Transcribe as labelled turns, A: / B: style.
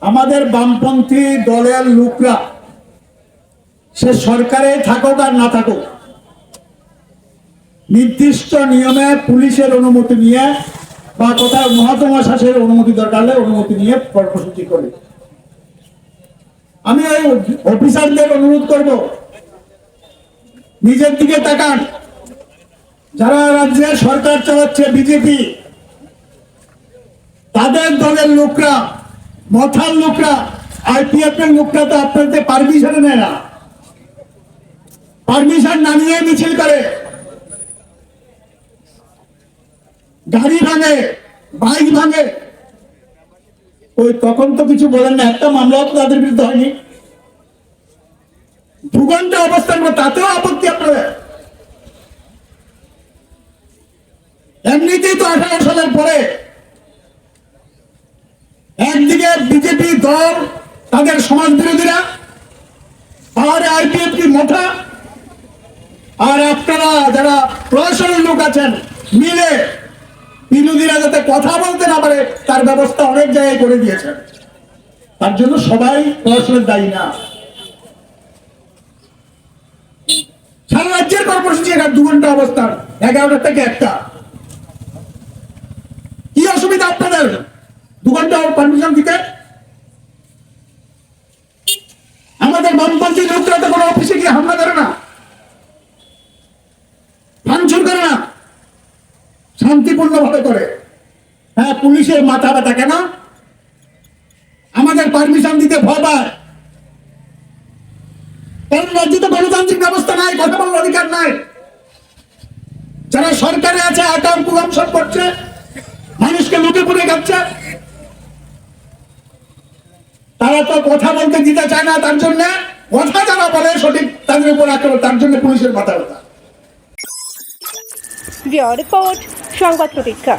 A: আমাদের বামপন্থী দলের লোকরা সে সরকারে থাকুক আর না থাকুক, নির্দিষ্ট নিয়মে পুলিশের অনুমতি নিয়ে বা কোথাও মহকুমা শাসকের অনুমতি দরকার হলে অনুমতি নিয়ে কর্মসূচি করে। আমি এই অফিসারদের অনুরোধ করব, নিজের দিকে তাকান। যারা রাজ্যে সরকার চালাচ্ছে বিজেপি, তাদের দলের লোকরা, মথার লোকরা, আইপিএফ এর লোকরা তো আপনাদের পারমিশন নেয় না, পারমিশন না নিয়ে মিছিল করে, গাড়ি ভাঙে, বাইক ভাঙে। ওই তখন তো কিছু বলেন না, একটা মামলাও তো তাদের বিরুদ্ধে হয়নি। 2 ঘন্টা অবস্থান করে তাতেও আপত্তি আপনাদের। এমনিতেই তো 18 সালের পরে একদিকে বিজেপি দল, তাদের সমাজ বিরোধীরা, আর আইপিএফ কি মোটা, আর আপনারা যারা প্রশাসনের লোক আছেন মিলে বিরোধীরা যাতে কথা বলতে না পারে তার ব্যবস্থা অনেক জায়গায় করে দিয়েছেন। তার জন্য সবাই প্রশাসনের দায়ী না। সারা রাজ্যের কর্মসূচি 2 ঘন্টা অবস্থান, 11টা থেকে 1টা। কি অসুবিধা আপনাদের 2 ঘন্টা পারমিশন দিতে? আমাদের বামপন্থী লোকরা তো কোনো অফিসে গিয়ে হামলা করে না, ভাঙচুর করে না, শান্তিপূর্ণ ভাবে করে। হ্যাঁ, পুলিশের মাথা ব্যথা কেন? আমাদের পারমিশন দিতে ভয় পায়, কারণ রাজ্যে তো গণতান্ত্রিক ব্যবস্থা নাই, কথা বলার অধিকার নাই। যারা সরকারে আছে আকাম কুকাম সব করছে, মানুষকে লুটে পুড়ে খাচ্ছে, তারা তো কথা বলতে দিতে চায় না। তার জন্য কথা যারা বলে সঠিক তাদের উপর আক্রমণ, তার জন্য পুলিশের মাথা ব্যথা।
B: রিপোর্ট সংবাদ প্রতীক্ষা।